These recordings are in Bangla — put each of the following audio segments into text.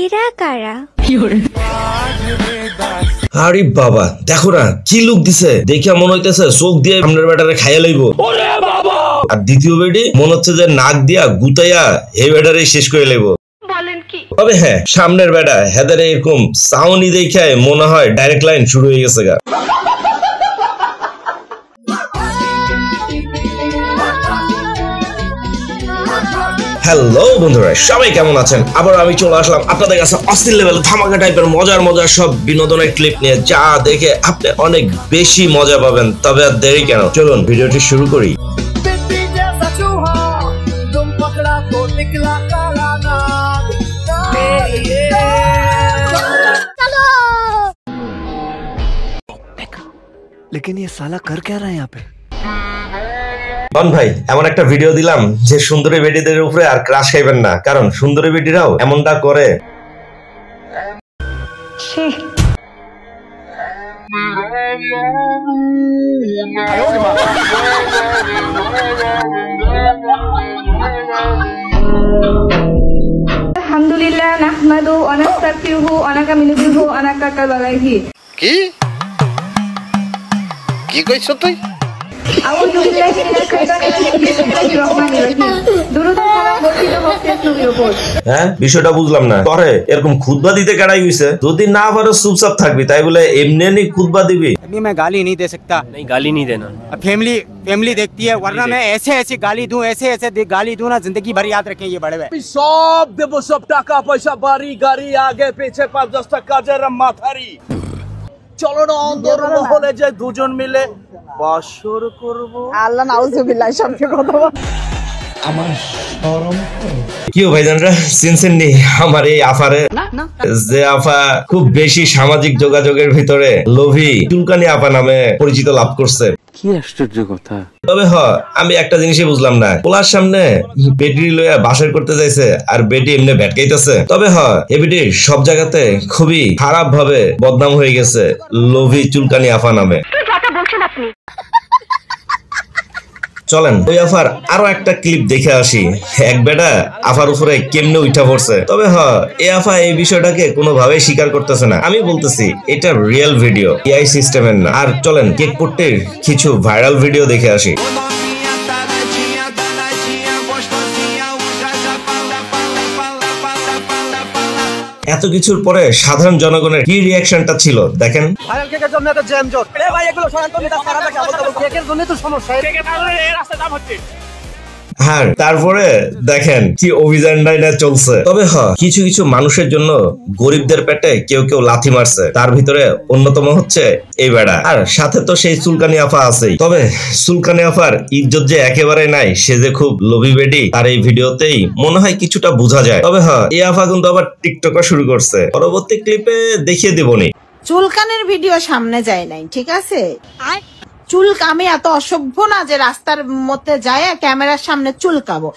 এরা কারা? আরে বাবা দেখো না কি লুক দিছে, দেখে মনে হইতেছে চোখ দিয়ে সামনের ব্যাটারে খাইয়া লইব। আর দ্বিতীয় বেডি মনে হচ্ছে যে নাক দিয়া গুতাইয়া এই ব্যাটারে শেষ করে লইব। তবে হ্যাঁ, সামনের বেটা হেদারে এরকম সাউনি দেখায় মনে হয় ডাইরেক্ট লাইন শুরু হয়ে গেছে গা। হ্যালো বন্ধুরা, সবাই কেমন আছেন? আবার আমি চলে আসলাম আপনাদের কাছে অস্থির লেভেল ধামাকা টাইপের মজার সব বিনোদনের ক্লিপ নিয়ে, যা দেখে আপনি অনেক বেশি মজা পাবেন। তবে আর দেরি কেন, চলুন ভিডিওটি শুরু করি। लेकिन ये साला कर क्या रहा है यहाँ पे? ভাই এমন একটা ভিডিও দিলাম যে সুন্দরী বেটিদের উপরে আর ক্রাশ খাইবেন না, কারণ সুন্দরী বেটিরাও এমনটা করে। আলহামদুলিল্লাহ নাহমাদু ওয়া নাস্তাগফিরুহু ওয়া নাকামিলুহু ওয়া নাকাকাবালাহি। কি কইছ তুই? আউযু বিল্লাহি মিনাশ শাইতানির রাজিম। বিসমিল্লাহির রহমানির রহিম। দুরূদ সালাম বর্ষিত হোক নবীর উপর। হ্যাঁ, বিষয়টা বুঝলাম না। তোরে এরকম খুতবা দিতে কেডাই হইছে? যদি না পারো চুপচাপ থাকবি, তাই বলে এমনি খুতবা দিবি? अभी मैं गाली नहीं दे सकता। नहीं, गाली नहीं देना। फैमिली देखती है, वरना मैं ऐसे गाली दूं, ऐसे गाली दूं ना, जिंदगी भर याद रखें ये बड़े भाई। सब देव सब टाका पैसा बाड़ी गाड़ी आगे पीछे 5-10টা কাজের মাথারি। চলো না অন্দর মহলে যে দুজন মিলে বাসর করব। আল্লাহ নাউজুবিল্লাহ সবকে কথা বল। আমার শরম কি ভাইজানরা চিনছেন নি আমার এই আফারে? যে আফা খুব বেশি সামাজিক যোগাযোগের ভিতরে লোভী চুলকানি আপা নামে পরিচিত লাভ করছে। কি আশ্চর্য কথা। তবে আমি একটা জিনিসই বুঝলাম না, পোলার সামনে বেটি লইয়া বাসর করতে যাইছে আর বেটি এমনি ভেটকাইতেছে। তবে এই বেটি সব জায়গাতে খুবই খারাপ ভাবে বদনাম হয়ে গেছে লোভী চুলকানি আফা নামে। চলেন ওই আফার আরো একটা ক্লিপ দেখে আসি, এক বেটা আফার উপরে কেমনে উঠা পড়ছে। তবে এই আফা এই বিষয়টাকে কোনোভাবেই স্বীকার করতেছে না। আমি বলতেছি এটা রিয়েল ভিডিও, এআই সিস্টেমের না। আর চলেন কেক পট্টির কিছু ভাইরাল ভিডিও দেখে আসি। এত কিছুর পরে সাধারণ জনগণের কি রিঅ্যাকশনটা ছিল দেখেন। হ্যাঁ, তারপরে দেখেন কি অভিযানটাই না চলছে। তবে কিছু কিছু মানুষের জন্য গরিবদের পেটে কেউ কেউ লাথি মারছে, তার ভিতরে অন্যতম হচ্ছে এই বেড়া। আর সাথে তো সেই চুলকানি আফা আছেই। তবে চুলকানি আফার ইজ্জত যে একেবারে নাই, সে যে খুব লোভী বেডি তার এই ভিডিওতেই মনে হয় কিছুটা বোঝা যায়। তবে এই আফা কিন্তু আবার টিকটকও শুরু করছে, পরবর্তী ক্লিপে দেখিয়ে দিবনি। চুলকানের ভিডিও সামনে যায় নাই, ঠিক আছে? আমি এত অসভ্য না যে রাস্তার মধ্যে যায় ক্যামেরার সামনে চুলকাবো।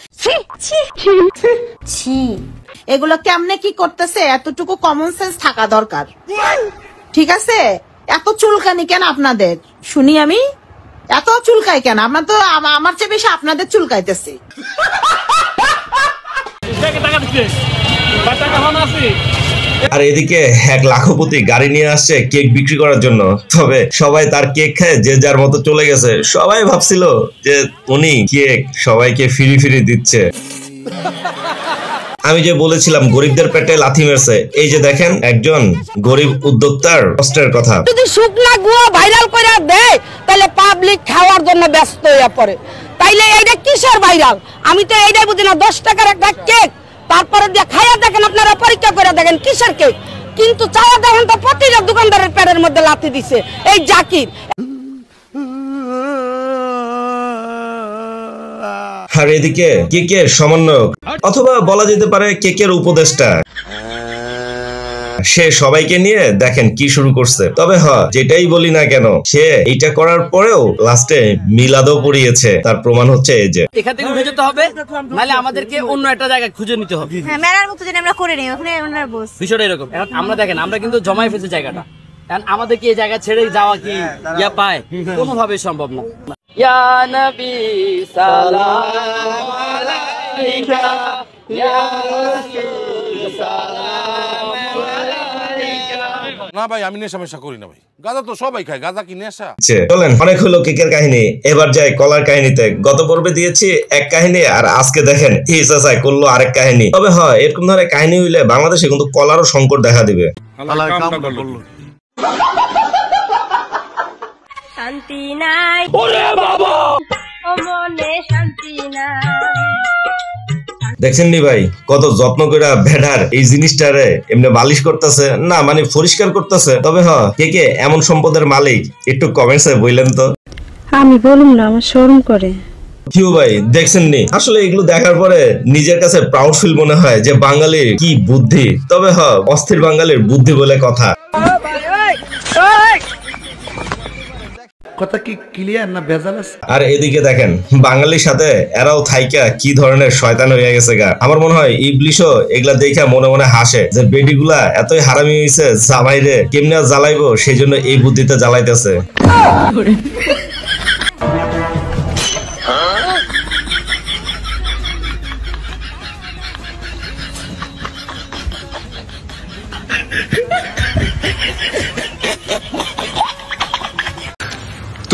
এগুলো কেমনে কি করতেছে, এতটুকু কমন সেন্স থাকা দরকার, ঠিক আছে? এত চুলকানি কেন আপনাদের? শুনি আমি এত চুলকাই কেন? আমরা তো আমার চেয়ে বেশি আপনাদের চুলকাইতেছি। আর এদিকে এক লাখপতি গাড়ি নিয়ে আসছে কেক বিক্রি করার জন্য। তবে সবাই তার কেক খায় যে যার মতো চলে গেছে। সবাই ভাবছিল যে উনি কেক সবাইকে ফ্রি দিচ্ছে। আমি যে বলেছিলাম গরিবদের পেটে লাথি মেরছে, এই যে দেখেন একজন গরিব উদ্যোক্তার কষ্টের কথা। যদি শুকনা গুয়া ভাইরাল করে দেয় তাহলে পাবলিক খাওয়ার জন্য ব্যস্ত হয়ে পড়ে। তাইলে এইটা কিসের ভাইরাল? আমি তো এইটাই বুঝি না। 10 টাকার একটা কেক, তারপরে দিয়ে খাইয়া দেখেন, আপনারা পরীক্ষা করে দেখেন কিসের কেক। কিন্তু চাওয়া দেখেন তো প্রতিটা দোকানদারের পেটের মধ্যে লাথি দিছে এই জাকির। আর এদিকে কেকের সমন্বয়ক অথবা বলা যেতে পারে কেকের উপদেষ্টা, সে সবাইকে নিয়ে দেখেন কি শুরু করছে। তবে যেটাই বলি না কেন, সে এইটা করার পরেও লাস্টে মিলাদও পড়িয়েছে। তার প্রমাণ হচ্ছে এই যে এখান থেকে উঠে যেতে হবে, নাহলে আমাদেরকে অন্য একটা জায়গায় খুঁজে নিতে হবে। হ্যাঁ, মেলার মতো যেন আমরা করে নেই, ওখানে ওনার বস। বিষয়টা এরকম। এখন আমরা দেখেন, আমরা কিন্তু জমাই ফেলছি জায়গাটা। কারণ আমাদের কি এই জায়গা ছেড়ে যাওয়া কি ইয়া পায়? কোনোভাবেই সম্ভব না। ইয়া নবী সালাম আলাইহি আলাইকা ইয়া রাসূল সালাম আলাইকা। না ভাই আমি নেশা মেশা করি না ভাই, গাঁজা তো সবাই খায়, গাঁজা কি নেশা? চলেন, অনেক হলো কেকের কাহিনী, এবার যাই কলার কাহিনীতে। গত পর্বে দিয়েছি এক কাহিনী, আর আজকে দেখেন এই চাচাই করলো আরেক কাহিনী। তবে হয় এরকম ধরনের কাহিনী হইলে বাংলাদেশে কিন্তু কলারও সংকট দেখা দিবে। শান্তি নাই ওরে বাবা, ও মনে শান্তি নাই। দেখছেন নি ভাই কত যত্ন করে ভেড়ার এই জিনিসটারে এমনি বালিশ করতেছে, না মানে পরিষ্কার করতেছে। তবে কে এমন সম্পদের মালিক একটু কমেন্টসে বললেন তো। আমি বলুম না, আমার শরম করে। কিউ ভাই দেখছেন নি, আসলে এগুলো দেখার পরে নিজের কাছে প্রাউড ফিল মনে হয় যে বাঙালির কি বুদ্ধি। তবে অস্থির বাঙালির বুদ্ধি বলে কথা। কথা কি ক্লিয়ার না ভেজাল আছে? আর এদিকে দেখেন বাঙালির সাথে এরাও থাইকা কি ধরনের শয়তান হয়ে গেছে গা। আমার মনে হয় ইবলিশও এগুলা দেখা মনে মনে হাসে যে বেডিগুলা এতই হারামি হইছে, জামাইরে কেমনে জ্বালাইবো সেই জন্য এই বুদ্ধিতে জ্বালাইতেছে।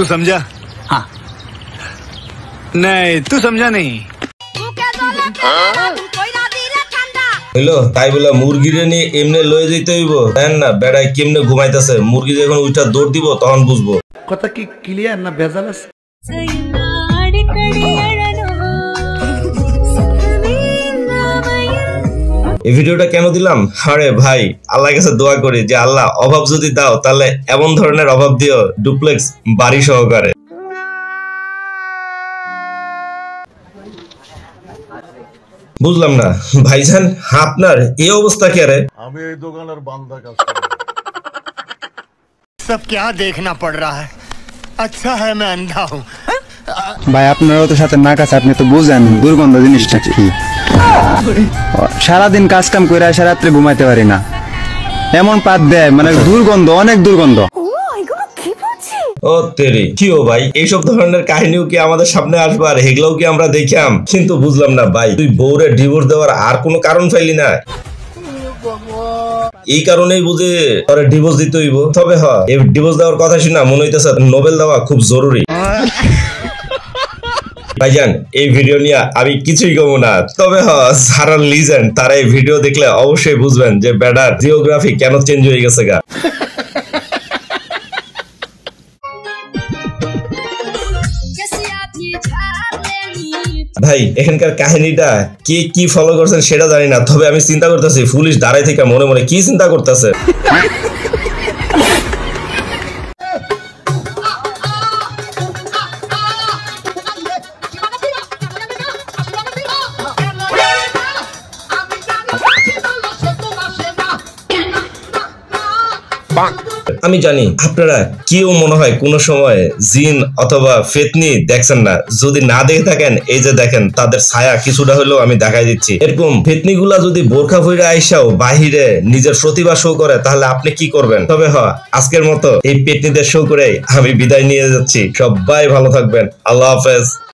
तू समझा? हाँ नहीं तू समझा नहीं। হইলো তাই বলে মুরগিরে নিয়ে এমনি লয়ে যেতে হইব না? বেড়াই কেমনে ঘুমাইতেছে, মুরগি যখন উঠা দৌড় দিব তখন বুঝবো। কথা কি ক্লিয়ার না ভেজাল আছে? এই ভিডিওটা কেন দিলাম? আরে ভাই আল্লাহর কাছে দোয়া করি যে আল্লাহ অভাব যদি দাও তাহলে এমন ধরনের অভাব দিও ডুপ্লেক্স বাড়ি সহকারে। বুঝলাম না ভাইজান, আপনার এই অবস্থা কে রে? আমি এই দোকানের বান্দা কাজ सब क्या देखना पड़ रहा है, अच्छा है मैं अंधा हूँ। ভাই আপনারও তো সাথে নাক আছে, আপনি তো বুঝেন দুর্গন্ধ জিনিসটা কি। সারাদিন কাজ কাম করে আসা রাত্রে ঘুমাইতে পারি না, এমন পাত দেয় মানে দুর্গন্ধ, অনেক দুর্গন্ধ। ও তেরি কিও ভাই, এইসব ধরনের কাহিনীও কি আমাদের সামনে আসবে আর এগুলোও কি আমরা দেখাম? কিন্তু বুঝলাম না ভাই, তুই বউরে ডিভোর্স দেওয়ার আর কোনো কারণ পাইলি না? এই কারণেই বুঝে তোরে ডিভোর্স দিতে হইব। তবে এই ডিভোর্স দেওয়ার কথা শুনা মনে হইতেছে নোবেল দেওয়া খুব জরুরি। ভাইজান এই ভিডিও নিয়ে আমি কিছুই কমু না, তবে যারা লিজেন্ড তারা এই ভিডিও দেখলে অবশ্যই বুঝবেন যে বেডার জিওগ্রাফি কেন চেঞ্জ হয়ে গেছে গা। ভাই এখানকার কাহিনীটা কে কি ফলো করছেন সেটা জানি না, তবে আমি চিন্তা করতেছি পুলিশ দাঁড়াই থেকে মনে মনে কি চিন্তা করতেছে। আমি জানি আপনারা কেউ মনে হয় কোন সময় জিন অথবা ফেতনি দেখছেন না। যদি না দেখে থাকেন এই যে দেখেন তাদের ছায়া কিছুটা হলেও আমি দেখাই দিচ্ছি। এরকম ফেতনি গুলা যদি বোরখা ফিরে আইসাও বাহিরে নিজের প্রতিভা শো করে তাহলে আপনি কি করবেন? তবে আজকের মতো এই পেতনিদের শো করে আমি বিদায় নিয়ে যাচ্ছি। সবাই ভালো থাকবেন, আল্লাহ হাফেজ।